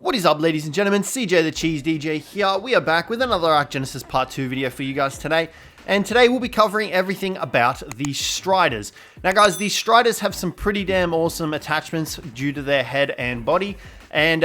What is up, ladies and gentlemen? Cjthecheesedj here. We are back with another Arc Genesis Part 2 video for you guys today. And today we'll be covering everything about the Striders. Now guys, these Striders have some pretty damn awesome attachments due to their head and body. And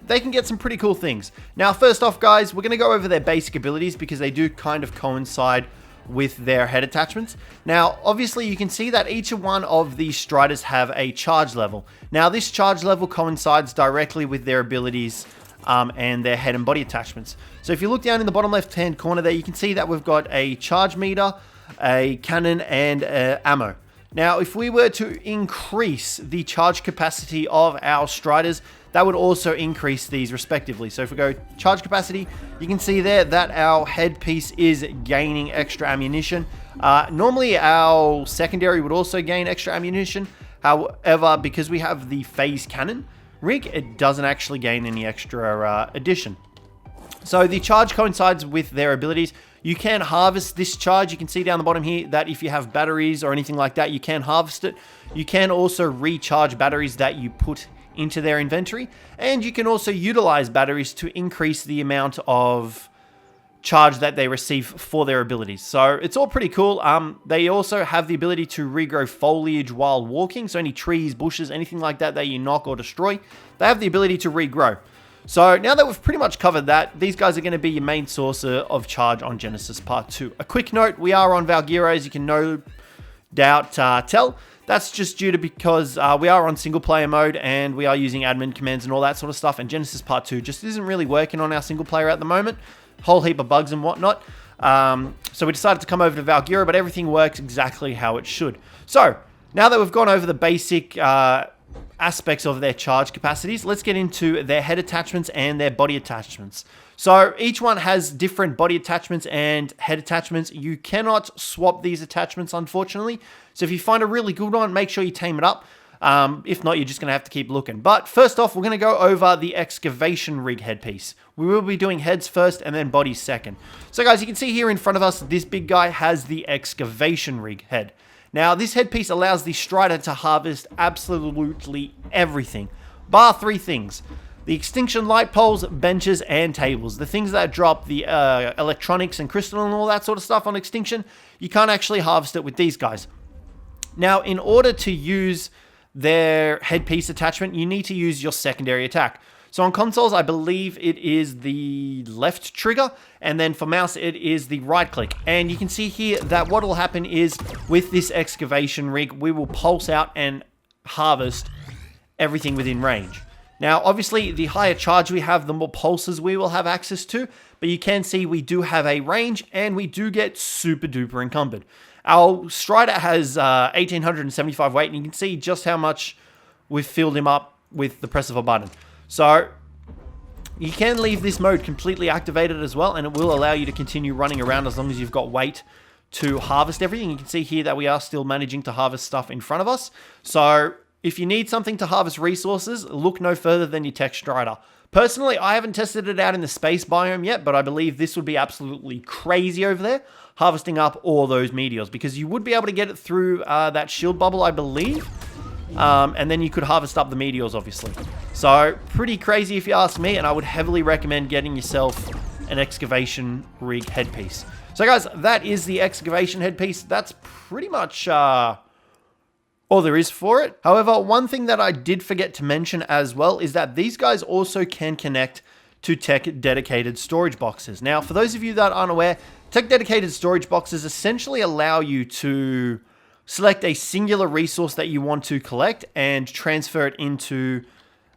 they can get some pretty cool things. Now first off guys, we're going to go over their basic abilities because they do kind of coincide with their head attachments. Now obviously you can see that each one of these Striders have a charge level. Now this charge level coincides directly with their abilities and their head and body attachments. So if you look down in the bottom left hand corner there, you can see that we've got a charge meter, a cannon, and ammo. Now if we were to increase the charge capacity of our Striders, that would also increase these respectively. So if we go charge capacity, you can see there that our headpiece is gaining extra ammunition. Normally our secondary would also gain extra ammunition. However, because we have the phase cannon rig, it doesn't actually gain any extra addition. So the charge coincides with their abilities. You can harvest this charge. You can see down the bottom here that if you have batteries or anything like that, you can harvest it. You can also recharge batteries that you put into their inventory, and you can also utilize batteries to increase the amount of charge that they receive for their abilities. So it's all pretty cool. They also have the ability to regrow foliage while walking, so any trees, bushes, anything like that that you knock or destroy, they have the ability to regrow. So now that we've pretty much covered that, these guys are going to be your main source of charge on Genesis Part 2. A quick note, we are on Valgyro, as you can no doubt tell. That's just due to because we are on single player mode and we are using admin commands and all that sort of stuff, and Genesis Part 2 just isn't really working on our single player at the moment. Whole heap of bugs and whatnot. So we decided to come over to Valgyro, but everything works exactly how it should. So now that we've gone over the basic aspects of their charge capacities, let's get into their head attachments and their body attachments. So each one has different body attachments and head attachments. You cannot swap these attachments, unfortunately. So if you find a really good one, make sure you tame it up. If not, you're just going to have to keep looking. But first off, we're going to go over the Excavation Rig headpiece. We will be doing heads first and then bodies second. So guys, you can see here in front of us, this big guy has the Excavation Rig head. Now, this headpiece allows the Strider to harvest absolutely everything, bar three things: the extinction light poles, benches, and tables. The things that drop the electronics and crystal and all that sort of stuff on extinction, you can't actually harvest it with these guys. Now, in order to use their headpiece attachment, you need to use your secondary attack. So on consoles, I believe it is the left trigger, and then for mouse, it is the right click. And you can see here that what will happen is with this Excavation Rig, we will pulse out and harvest everything within range. Now, obviously, the higher charge we have, the more pulses we will have access to, but you can see we do have a range, and we do get super duper encumbered. Our Strider has 1,875 weight, and you can see just how much we've filled him up with the press of a button. So you can leave this mode completely activated as well, and it will allow you to continue running around as long as you've got weight to harvest everything. You can see here that we are still managing to harvest stuff in front of us. So if you need something to harvest resources, look no further than your TEK Strider. Personally, I haven't tested it out in the space biome yet, but I believe this would be absolutely crazy over there, harvesting up all those meteors, because you would be able to get it through that shield bubble, I believe. And then you could harvest up the meteors, obviously. So, pretty crazy if you ask me, and I would heavily recommend getting yourself an Excavation Rig headpiece. So guys, that is the Excavation headpiece. That's pretty much all there is for it. However, one thing that I did forget to mention as well is that these guys also can connect to TEK dedicated storage boxes. Now, for those of you that aren't aware, TEK dedicated storage boxes essentially allow you to select a singular resource that you want to collect and transfer it into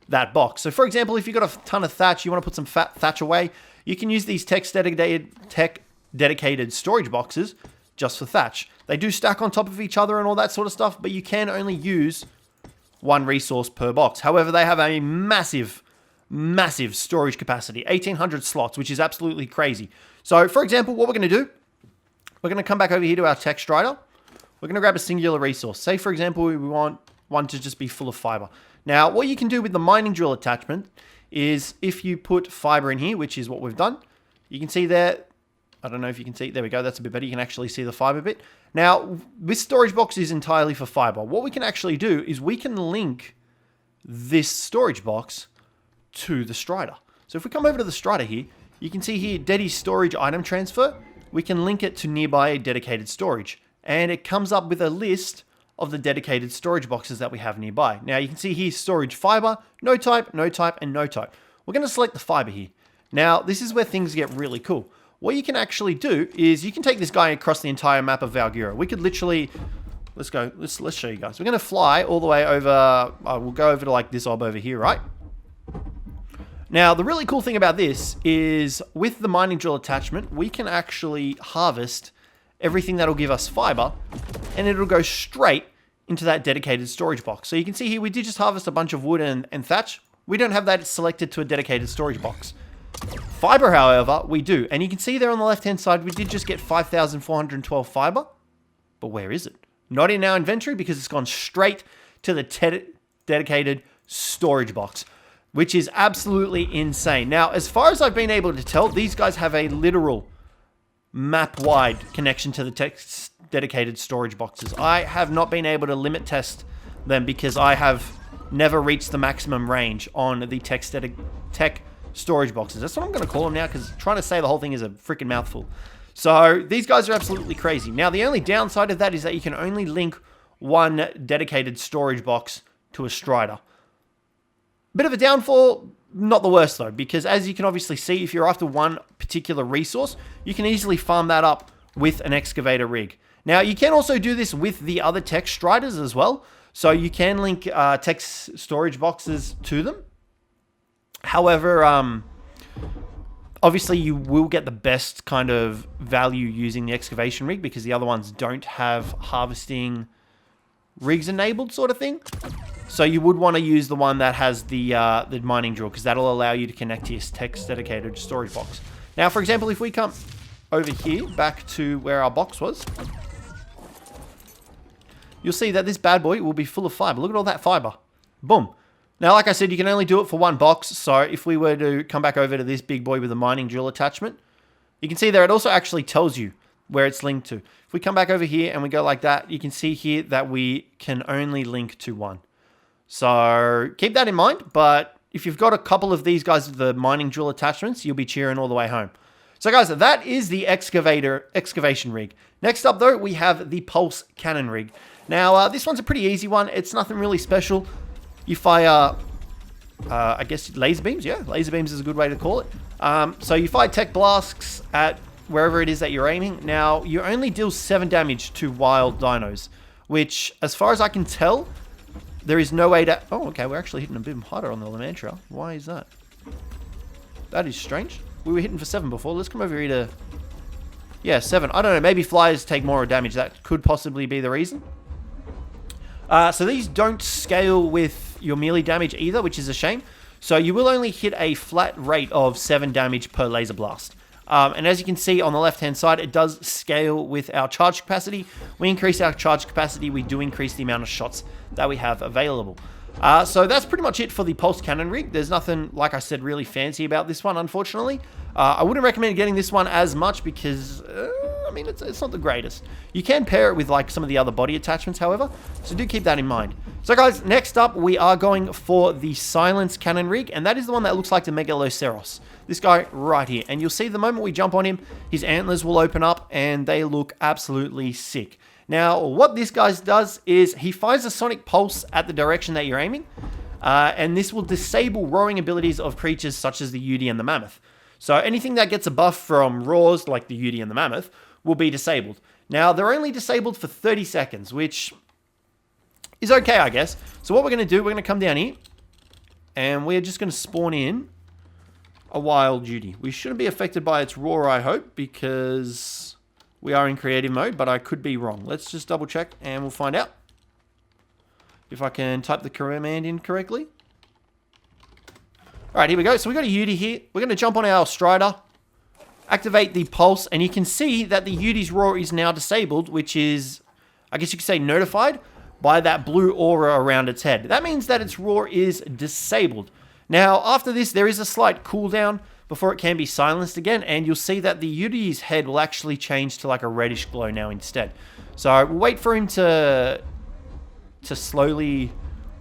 that box. So for example, if you've got a ton of thatch, you want to put some thatch away, you can use these TEK dedicated storage boxes just for thatch. They do stack on top of each other and all that sort of stuff, but you can only use one resource per box. However, they have a massive storage capacity, 1,800 slots, which is absolutely crazy. So for example, what we're going to do, we're going to come back over here to our TEK Strider. We're going to grab a singular resource. Say, for example, we want one to just be full of fiber. Now, what you can do with the mining drill attachment is if you put fiber in here, which is what we've done, you can see there, I don't know if you can see, there we go, that's a bit better. You can actually see the fiber bit. Now, this storage box is entirely for fiber. What we can actually do is we can link this storage box to the Strider. So if we come over to the Strider here, you can see here, Dedi's storage item transfer. We can link it to nearby dedicated storage. And it comes up with a list of the dedicated storage boxes that we have nearby. Now you can see here, storage fiber, no type, and no type. We're going to select the fiber here. Now this is where things get really cool. What you can actually do is you can take this guy across the entire map of Valgura. We could literally, let's show you guys. We're going to fly all the way over, we'll go over to like this orb over here, right? Now, the really cool thing about this is with the mining drill attachment, we can actually harvest everything that'll give us fiber, and it'll go straight into that dedicated storage box. So you can see here, we did just harvest a bunch of wood and thatch. We don't have that selected to a dedicated storage box. Fiber, however, we do. And you can see there on the left-hand side, we did just get 5,412 fiber. But where is it? Not in our inventory because it's gone straight to the dedicated storage box, which is absolutely insane. Now, as far as I've been able to tell, these guys have a literal map-wide connection to the dedicated storage boxes. I have not been able to limit test them because I have never reached the maximum range on the TEK storage boxes. That's what I'm going to call them now because trying to say the whole thing is a freaking mouthful. So these guys are absolutely crazy. Now, the only downside of that is that you can only link one dedicated storage box to a Strider. Bit of a downfall, not the worst though, because as you can obviously see, if you're after one particular resource, you can easily farm that up with an excavator rig. Now, you can also do this with the other TEK Striders as well. So you can link TEK storage boxes to them. However, obviously you will get the best kind of value using the excavation rig because the other ones don't have harvesting rigs enabled sort of thing. So you would want to use the one that has the mining drill because that'll allow you to connect to your TEK's dedicated storage box. Now, for example, if we come over here back to where our box was, you'll see that this bad boy will be full of fiber. Look at all that fiber. Boom. Now, like I said, you can only do it for one box. So if we were to come back over to this big boy with a mining drill attachment, you can see there it also actually tells you where it's linked to. If we come back over here and we go like that, you can see here that we can only link to one. So keep that in mind. But if you've got a couple of these guys with the mining drill attachments, you'll be cheering all the way home. So guys, that is the excavation rig. Next up though, we have the pulse cannon rig. Now, this one's a pretty easy one. It's nothing really special. You fire, I guess, laser beams. Yeah, laser beams is a good way to call it. So you fire TEK blasts at wherever it is that you're aiming. Now, you only deal 7 damage to wild dinos, which, as far as I can tell, there is no way to... Oh, okay, we're actually hitting a bit harder on the Lamantria. Why is that? That is strange. We were hitting for 7 before. Let's come over here to... Yeah, 7. I don't know. Maybe flyers take more damage. That could possibly be the reason. So these don't scale with your melee damage either, which is a shame. So you will only hit a flat rate of 7 damage per laser blast. And as you can see on the left-hand side, it does scale with our charge capacity. We increase our charge capacity, we do increase the amount of shots that we have available. So that's pretty much it for the pulse cannon rig. There's nothing, like I said, really fancy about this one, unfortunately. I wouldn't recommend getting this one as much because, I mean, it's not the greatest. You can pair it with like some of the other body attachments, however, so do keep that in mind. So guys, next up, we are going for the silence cannon rig, and that is the one that looks like the Megaloceros. This guy right here. And you'll see the moment we jump on him, his antlers will open up, and they look absolutely sick. Now, what this guy does is he fires a sonic pulse at the direction that you're aiming, and this will disable roaring abilities of creatures such as the Yudi and the Mammoth. So anything that gets a buff from roars, like the Yudi and the Mammoth, will be disabled. Now, they're only disabled for 30 seconds, which is okay, I guess. So what we're going to do, we're going to come down here, and we're just going to spawn in a wild Yudi. We shouldn't be affected by its roar, I hope, because we are in creative mode, but I could be wrong. Let's just double check, and we'll find out if I can type the command in correctly. All right, here we go. So we got a Yudi here. We're going to jump on our Strider, activate the pulse, and you can see that the Yudi's roar is now disabled, which is, I guess you could say, notified by that blue aura around its head. That means that its roar is disabled. Now, after this, there is a slight cooldown before it can be silenced again, and you'll see that the Yudi's head will actually change to like a reddish glow now instead. So we'll wait for him to slowly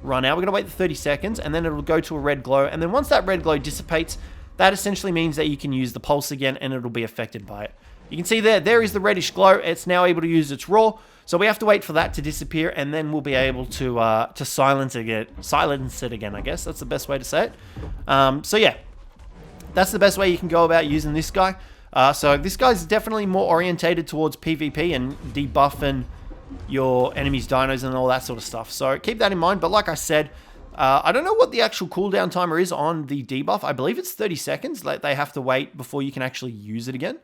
run out. We're going to wait the 30 seconds, and then it'll go to a red glow. And then once that red glow dissipates, that essentially means that you can use the pulse again, and it'll be affected by it. You can see there is the reddish glow. It's now able to use its raw. So we have to wait for that to disappear, and then we'll be able to silence it again, I guess. That's the best way to say it. So yeah, that's the best way you can go about using this guy. So this guy's definitely more orientated towards PvP and debuffing your enemy's dinos and all that sort of stuff. So keep that in mind. But like I said, I don't know what the actual cooldown timer is on the debuff. I believe it's 30 seconds. Like, they have to wait before you can actually use it again.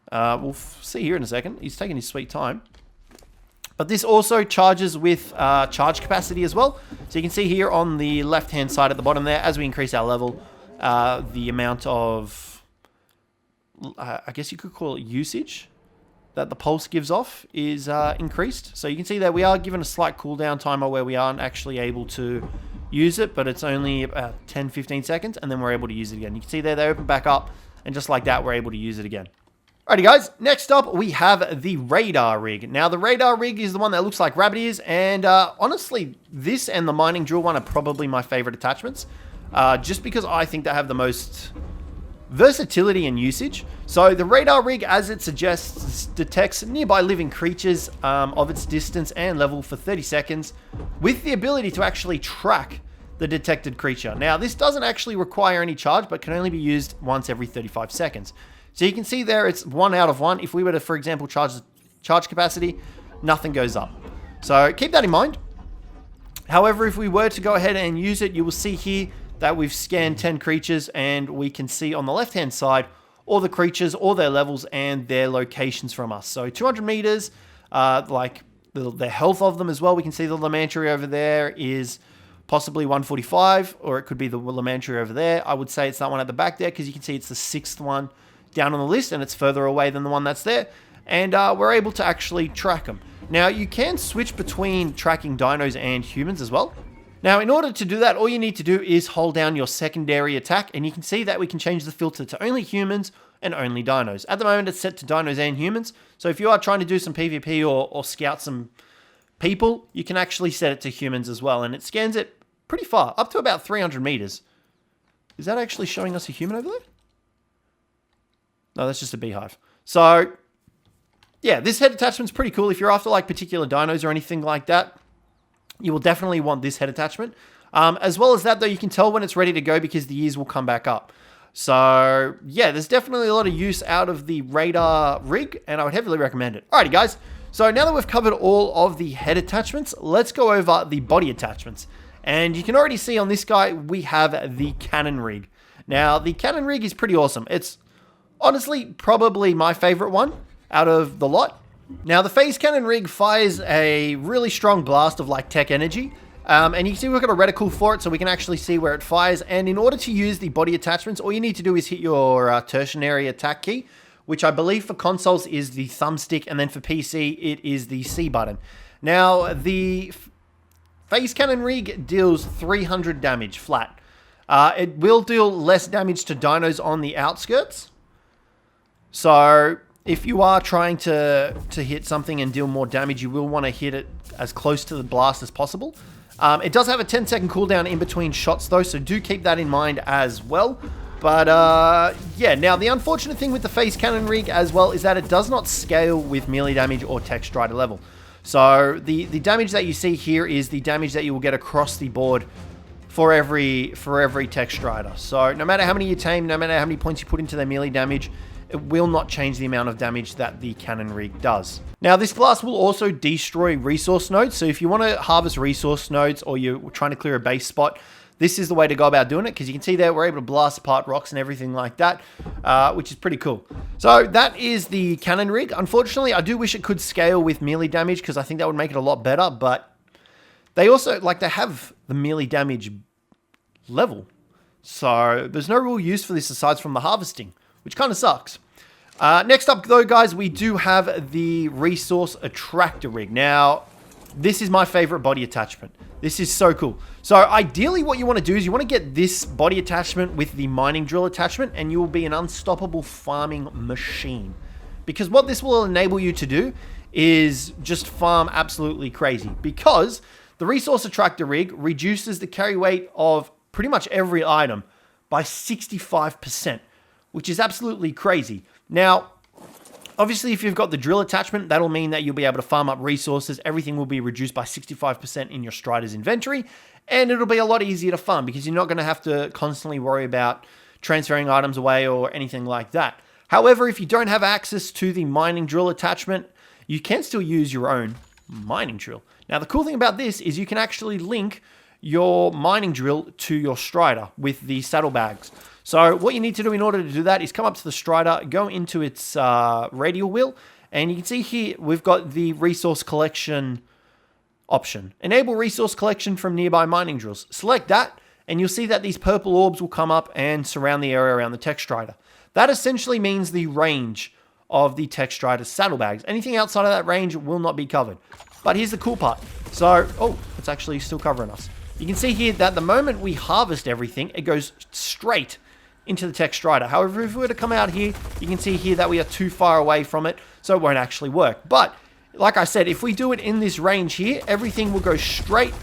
We'll see here in a second. He's taking his sweet time. But this also charges with charge capacity as well. So you can see here on the left-hand side at the bottom there, as we increase our level, the amount of, I guess you could call it usage, that the pulse gives off is increased. So you can see that we are given a slight cooldown timer where we aren't actually able to use it, but it's only about 10-15 seconds, and then we're able to use it again. You can see there, they open back up, and just like that, we're able to use it again. Alrighty guys, next up we have the radar rig. Now the radar rig is the one that looks like rabbit ears, and honestly, this and the mining drill one are probably my favorite attachments, just because I think they have the most versatility and usage. So the radar rig, as it suggests, detects nearby living creatures of its distance and level for 30 seconds, with the ability to actually track the detected creature. Now this doesn't actually require any charge, but can only be used once every 35 seconds. So you can see there, it's 1 out of 1. If we were to, for example, charge capacity, nothing goes up. So keep that in mind. However, if we were to go ahead and use it, you will see here that we've scanned 10 creatures, and we can see on the left-hand side all the creatures, all their levels, and their locations from us. So 200 meters, like the health of them as well. We can see the Lamantry over there is possibly 145, or it could be the Lamantry over there. I would say it's that one at the back there, because you can see it's the 6th one down on the list, and it's further away than the one that's there. And we're able to actually track them. Now, you can switch between tracking dinos and humans as well. Now, in order to do that, all you need to do is hold down your secondary attack, and you can see that we can change the filter to only humans and only dinos. At the moment, it's set to dinos and humans, so if you are trying to do some PvP or scout some people, you can actually set it to humans as well, and it scans it pretty far, up to about 300 meters. Is that actually showing us a human over there? No, that's just a beehive. So, yeah, this head attachment's pretty cool. If you're after like particular dinos or anything like that, you will definitely want this head attachment. As well as that, though, you can tell when it's ready to go because the ears will come back up. So, yeah, there's definitely a lot of use out of the radar rig, and I would heavily recommend it. Alrighty, guys. So now that we've covered all of the head attachments, let's go over the body attachments. And you can already see on this guy, we have the cannon rig. Now, the cannon rig is pretty awesome. It's honestly probably my favorite one out of the lot. Now, the phase cannon rig fires a really strong blast of like TEK energy. And you can see we've got a reticle for it, so we can actually see where it fires. And in order to use the body attachments, all you need to do is hit your tertiary attack key, which I believe for consoles is the thumbstick, and then for PC, it is the C button. Now, the phase cannon rig deals 300 damage flat. It will deal less damage to dinos on the outskirts. So if you are trying to hit something and deal more damage, you will want to hit it as close to the blast as possible. It does have a 10-second cooldown in between shots, though, so do keep that in mind as well. But, yeah, now the unfortunate thing with the phase cannon rig as well is that it does not scale with melee damage or TEK strider level. So the damage that you see here is the damage that you will get across the board for every TEK strider. So no matter how many you tame, no matter how many points you put into their melee damage, it will not change the amount of damage that the cannon rig does. Now, this class will also destroy resource nodes. So if you want to harvest resource nodes or you're trying to clear a base spot, this is the way to go about doing it, because you can see there we're able to blast apart rocks and everything like that, which is pretty cool. So that is the cannon rig. Unfortunately, I do wish it could scale with melee damage, because I think that would make it a lot better, but they also, like, they have the melee damage level. So there's no real use for this aside from the harvesting, which kind of sucks. Next up, though, guys, we do have the resource attractor rig. Now, this is my favorite body attachment. This is so cool. So ideally what you want to do is you want to get this body attachment with the mining drill attachment, and you will be an unstoppable farming machine. Because what this will enable you to do is just farm absolutely crazy. Because The Resource Attractor Rig reduces the carry weight of pretty much every item by 65%, which is absolutely crazy. Now, obviously, if you've got the drill attachment, that'll mean that you'll be able to farm up resources. Everything will be reduced by 65% in your Strider's inventory, and it'll be a lot easier to farm because you're not going to have to constantly worry about transferring items away or anything like that. However, if you don't have access to the mining drill attachment, you can still use your own mining drill. Now, the cool thing about this is you can actually link your mining drill to your Strider with the saddlebags. So what you need to do in order to do that is come up to the Strider, go into its radial wheel, and you can see here we've got the resource collection option. Enable resource collection from nearby mining drills. Select that, and you'll see that these purple orbs will come up and surround the area around the TEK Strider. That essentially means the range of the TEK Strider's saddlebags. Anything outside of that range will not be covered. But here's the cool part. So, oh, it's actually still covering us. You can see here that the moment we harvest everything, it goes straight into the TEK Strider. However, if we were to come out here, you can see here that we are too far away from it, so it won't actually work. But, like I said, if we do it in this range here, everything will go straight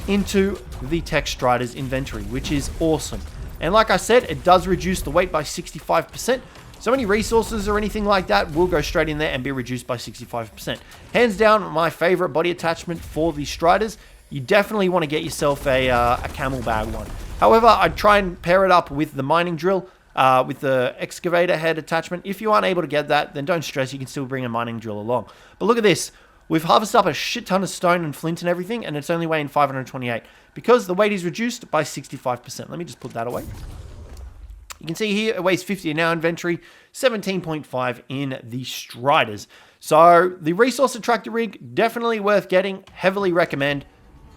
into the TEK Strider's inventory, which is awesome. And like I said, it does reduce the weight by 65%. So any resources or anything like that will go straight in there and be reduced by 65%. Hands down, my favorite body attachment for the Striders. You definitely want to get yourself a camel bag one. However, I'd try and pair it up with the mining drill, with the excavator head attachment. If you aren't able to get that, then don't stress. You can still bring a mining drill along. But look at this. We've harvested up a shit ton of stone and flint and everything, and it's only weighing 528 because the weight is reduced by 65%. Let me just put that away. You can see here it weighs 50 in our inventory, 17.5 in the Striders. So the Resource Attractor Rig, definitely worth getting. Heavily recommend.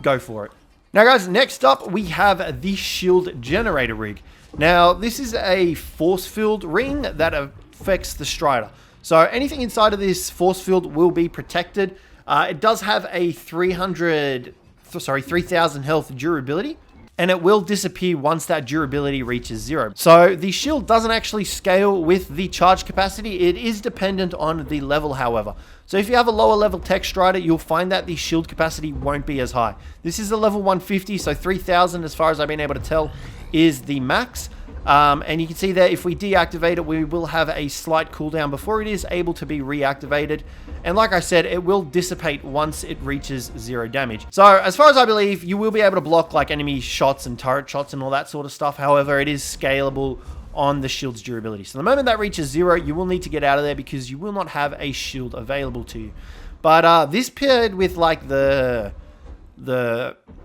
Go for it. Now guys, next up we have the Shield Generator Rig. Now this is a force field ring that affects the Strider. So anything inside of this force field will be protected. It does have a 3000 health durability, and it will disappear once that durability reaches 0. So the shield doesn't actually scale with the charge capacity. It is dependent on the level, however. So if you have a lower level TEK Strider, you'll find that the shield capacity won't be as high. This is a level 150, so 3000 as far as I've been able to tell is the max. And you can see that if we deactivate it, we will have a slight cooldown before it is able to be reactivated. And like I said, it will dissipate once it reaches 0 damage. So as far as I believe, you will be able to block like enemy shots and turret shots and all that sort of stuff. However, it is scalable on the shield's durability. So the moment that reaches 0, you will need to get out of there because you will not have a shield available to you. But this paired with like the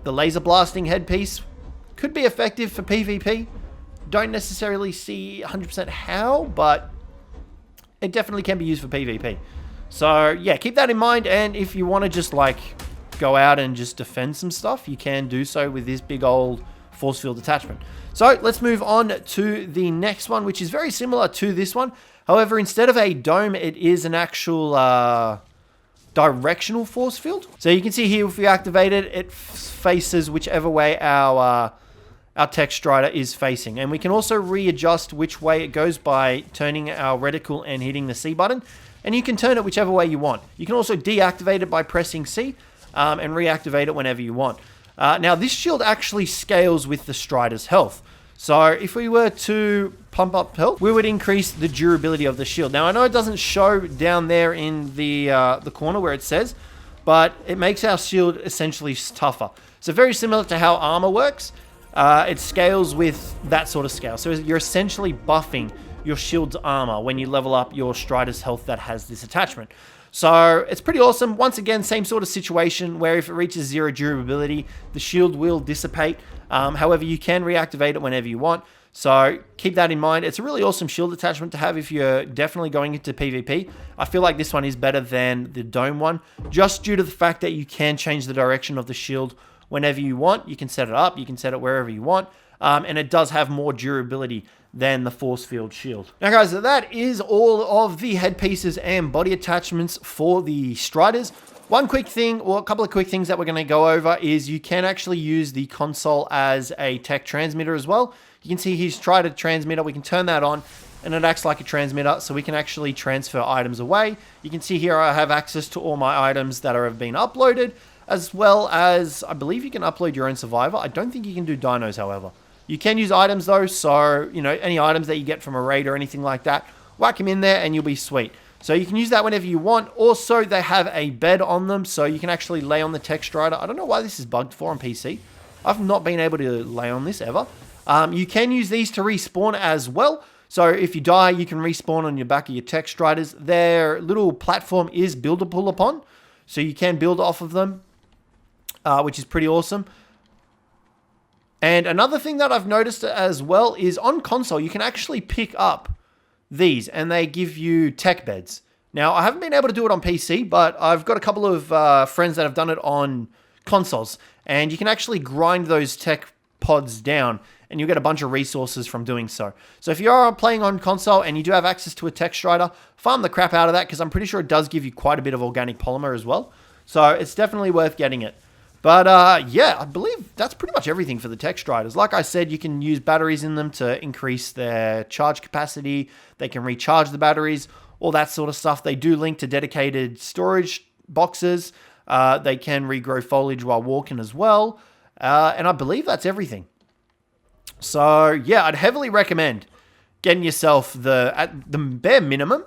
laser blasting headpiece could be effective for PvP. Don't necessarily see 100% how, but it definitely can be used for PvP. So yeah, keep that in mind. And if you want to just like go out and just defend some stuff, you can do so with this big old force field attachment. So let's move on to the next one, which is very similar to this one. However, instead of a dome, it is an actual directional force field. So you can see here, if we activate it, it faces whichever way our TEK Strider is facing. And we can also readjust which way it goes by turning our reticle and hitting the C button. And you can turn it whichever way you want. You can also deactivate it by pressing C and reactivate it whenever you want. Now, this shield actually scales with the Strider's health. So if we were to pump up health, we would increase the durability of the shield. Now, I know it doesn't show down there in the corner where it says, but it makes our shield essentially tougher. So very similar to how armor works. It scales with that sort of scale. So you're essentially buffing your shield's armor when you level up your Strider's health that has this attachment. So it's pretty awesome. Once again, same sort of situation where if it reaches 0 durability, the shield will dissipate. However, you can reactivate it whenever you want. So keep that in mind. It's a really awesome shield attachment to have if you're definitely going into PvP. I feel like this one is better than the dome one, just due to the fact that you can change the direction of the shield whenever you want. You can set it up, you can set it wherever you want, and it does have more durability than the force field shield. Now guys, that is all of the headpieces and body attachments for the Striders. One quick thing, or a couple of quick things that we're going to go over is you can actually use the console as a TEK transmitter as well. You can see he's tried a transmitter. We can turn that on and it acts like a transmitter, so we can actually transfer items away. You can see here I have access to all my items that have been uploaded. as well as, I believe you can upload your own survivor. I don't think you can do dinos, however. You can use items though, so, you know, any items that you get from a raid or anything like that, whack them in there and you'll be sweet. So you can use that whenever you want. Also, they have a bed on them, so you can actually lay on the TEK Strider. I don't know why this is bugged for on PC. I've not been able to lay on this ever. You can use these to respawn as well. So if you die, you can respawn on your back of your TEK Striders. Their little platform is buildable upon, so you can build off of them, which is pretty awesome. And another thing that I've noticed as well is on console, you can actually pick up these and they give you TEK beds. Now, I haven't been able to do it on PC, but I've got a couple of friends that have done it on consoles, and you can actually grind those TEK pods down and you'll get a bunch of resources from doing so. So if you are playing on console and you do have access to a TEK Strider, farm the crap out of that, because I'm pretty sure it does give you quite a bit of organic polymer as well. So it's definitely worth getting it. But yeah, I believe that's pretty much everything for the TEK Striders. Like I said, you can use batteries in them to increase their charge capacity. They can recharge the batteries, all that sort of stuff. They do link to dedicated storage boxes. They can regrow foliage while walking as well. And I believe that's everything. So yeah, I'd heavily recommend getting yourself at the bare minimum,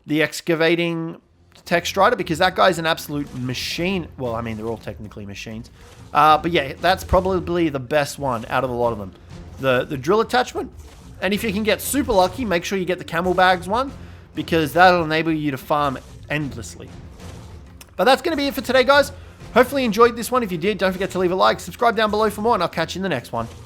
the excavating TEK Strider, because that guy's an absolute machine. Well, I mean, they're all technically machines. But yeah, that's probably the best one out of a lot of them. The drill attachment. And if you can get super lucky, make sure you get the camel bags one, because that'll enable you to farm endlessly. But that's going to be it for today, guys. Hopefully you enjoyed this one. If you did, don't forget to leave a like, subscribe down below for more, and I'll catch you in the next one.